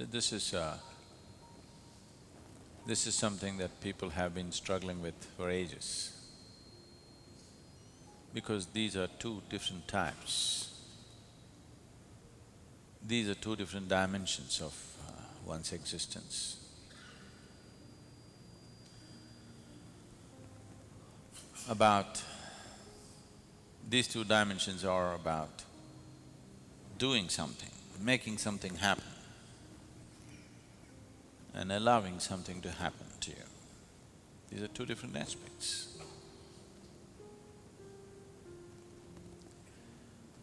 This is something that people have been struggling with for ages, because these are two different types. These are two different dimensions of one's existence. About… these two dimensions are about doing something, making something happen, and allowing something to happen to you. These are two different aspects.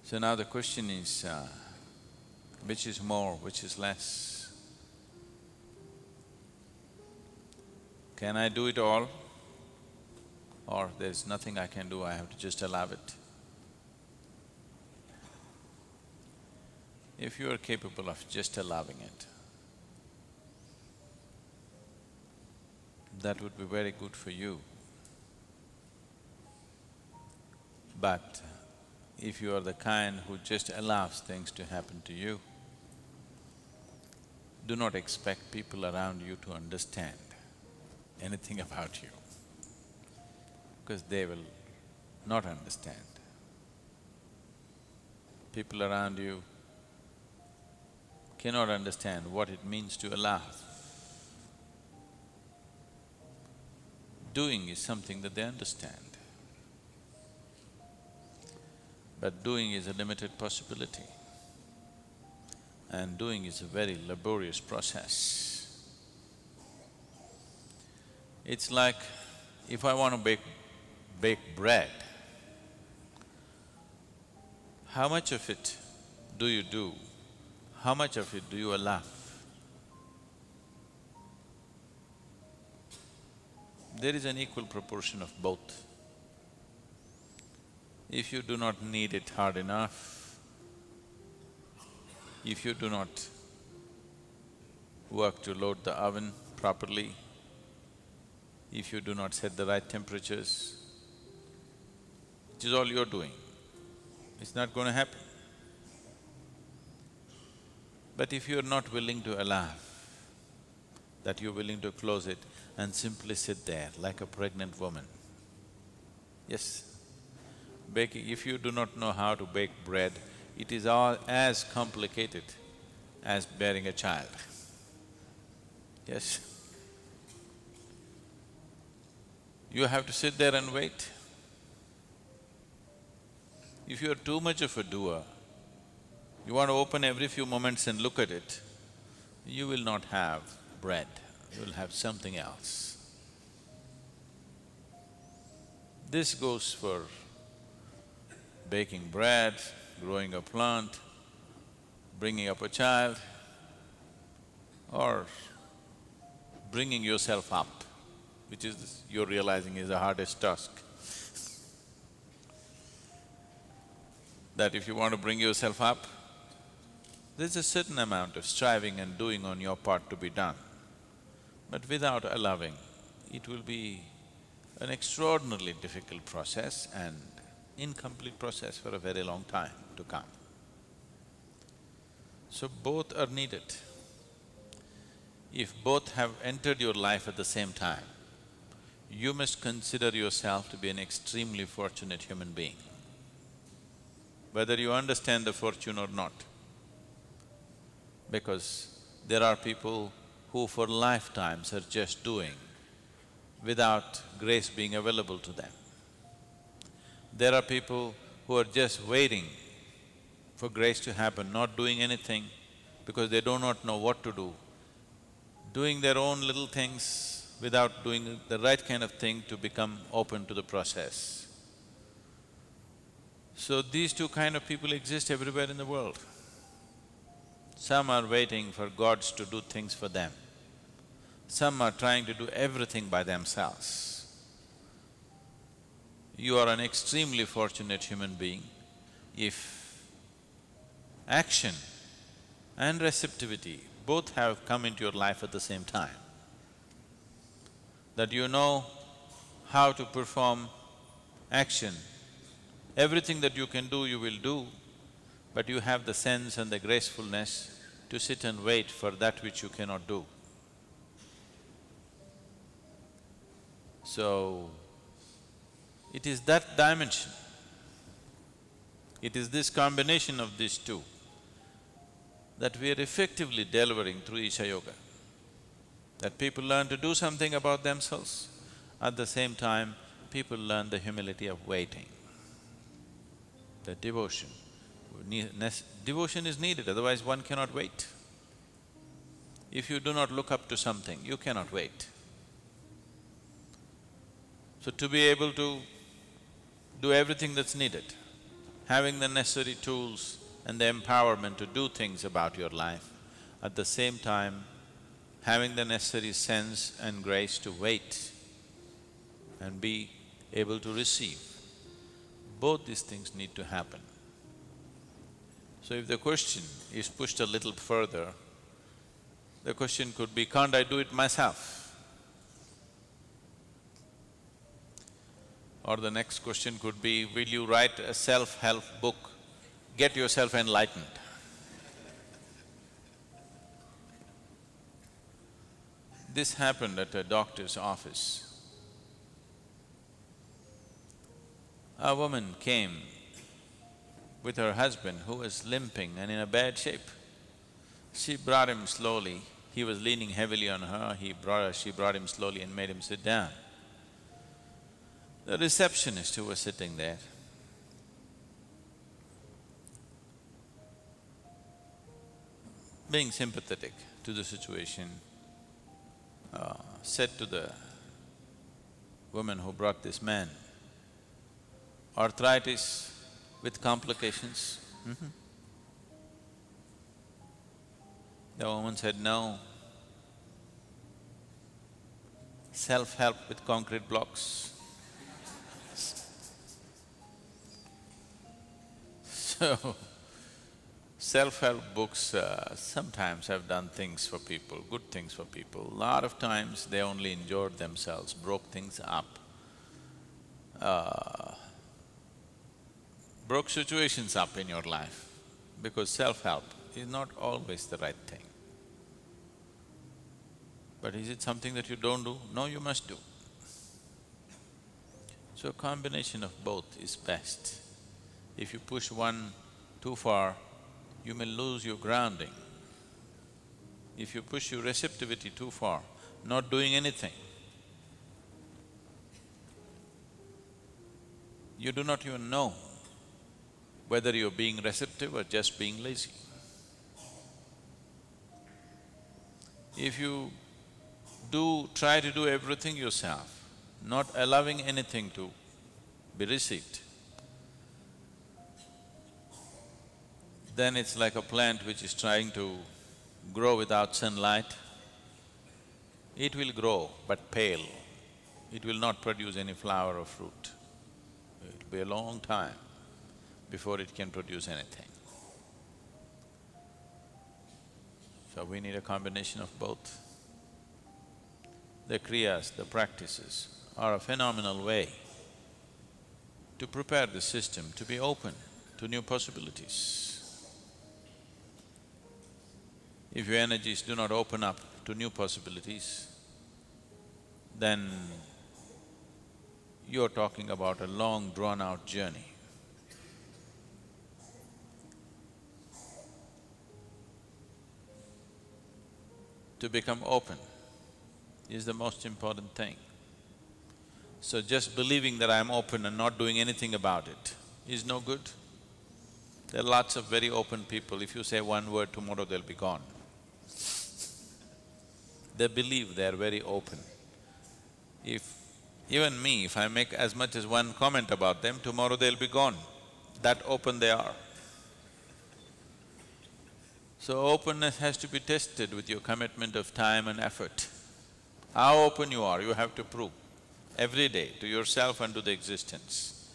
So now the question is, which is more, which is less? Can I do it all? Or there's nothing I can do, I have to just allow it? If you are capable of just allowing it, that would be very good for you. But if you are the kind who just allows things to happen to you, do not expect people around you to understand anything about you, because they will not understand. People around you cannot understand what it means to allow. Doing is something that they understand, but doing is a limited possibility, and doing is a very laborious process. It's like, if I want to bake bread, how much of it do you do? How much of it do you allow? There is an equal proportion of both. If you do not knead it hard enough, if you do not work to load the oven properly, if you do not set the right temperatures, which is all you're doing, it's not going to happen. But if you're not willing to allow, that you're willing to close it and simply sit there like a pregnant woman. Yes, baking… if you do not know how to bake bread, it is all as complicated as bearing a child. Yes. You have to sit there and wait. If you are too much of a doer, you want to open every few moments and look at it, you will not have bread, you will have something else. This goes for baking bread, growing a plant, bringing up a child, or bringing yourself up, which is… you're realizing is the hardest task. That if you want to bring yourself up, there's a certain amount of striving and doing on your part to be done. But without allowing, it will be an extraordinarily difficult process and incomplete process for a very long time to come. So both are needed. If both have entered your life at the same time, you must consider yourself to be an extremely fortunate human being, whether you understand the fortune or not. Because there are people who for lifetimes are just doing without grace being available to them. There are people who are just waiting for grace to happen, not doing anything because they do not know what to do, doing their own little things without doing the right kind of thing to become open to the process. So these two kind of people exist everywhere in the world. Some are waiting for gods to do things for them. Some are trying to do everything by themselves. You are an extremely fortunate human being if action and receptivity both have come into your life at the same time. That you know how to perform action. Everything that you can do, you will do, but you have the sense and the gracefulness to sit and wait for that which you cannot do. So, it is that dimension, it is this combination of these two that we are effectively delivering through Isha Yoga. That people learn to do something about themselves, at the same time, people learn the humility of waiting. The devotion. Devotion is needed, otherwise one cannot wait. If you do not look up to something, you cannot wait. So to be able to do everything that's needed, having the necessary tools and the empowerment to do things about your life, at the same time having the necessary sense and grace to wait and be able to receive, both these things need to happen. So if the question is pushed a little further, the question could be, can't I do it myself? Or the next question could be, will you write a self-help book, get yourself enlightened? This happened at a doctor's office. A woman came with her husband who was limping and in a bad shape. She brought him slowly, he was leaning heavily on her, she brought him slowly and made him sit down. The receptionist who was sitting there being sympathetic to the situation, said to the woman who brought this man, arthritis with complications? The woman said, no. Self-help with concrete blocks. So, self-help books sometimes have done things for people, good things for people. A lot of times they only injured themselves, broke things up, broke situations up in your life, because self-help is not always the right thing. But is it something that you don't do? No, you must do. So a combination of both is best. If you push one too far, you may lose your grounding. If you push your receptivity too far, not doing anything, you do not even know whether you're being receptive or just being lazy. If you try to do everything yourself, not allowing anything to be received, then it's like a plant which is trying to grow without sunlight. It will grow, but pale. It will not produce any flower or fruit. It'll be a long time before it can produce anything. So we need a combination of both. The kriyas, the practices are a phenomenal way to prepare the system to be open to new possibilities. If your energies do not open up to new possibilities, then you're talking about a long drawn-out journey. To become open is the most important thing. So just believing that I'm open and not doing anything about it is no good. There are lots of very open people, if you say one word, tomorrow they'll be gone. They believe they're very open. Even me, if I make as much as one comment about them, tomorrow they'll be gone. That open they are. So openness has to be tested with your commitment of time and effort. How open you are, you have to prove every day to yourself and to the existence.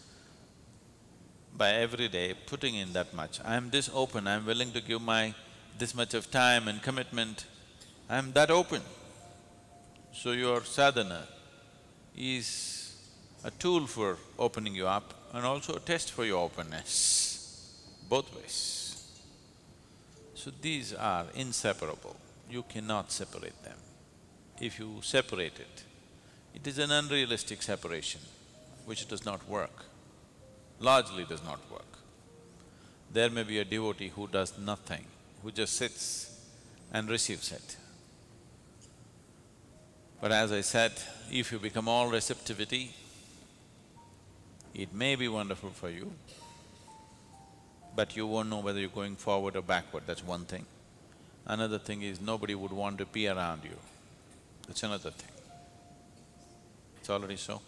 By every day putting in that much, I'm this open, I'm willing to give my this much of time and commitment, I'm that open. So your sadhana is a tool for opening you up and also a test for your openness, both ways. So these are inseparable, you cannot separate them. If you separate it, it is an unrealistic separation which does not work, largely does not work. There may be a devotee who does nothing, who just sits and receives it. But as I said, if you become all receptivity, it may be wonderful for you, but you won't know whether you're going forward or backward, that's one thing. Another thing is nobody would want to be around you, that's another thing. It's already so.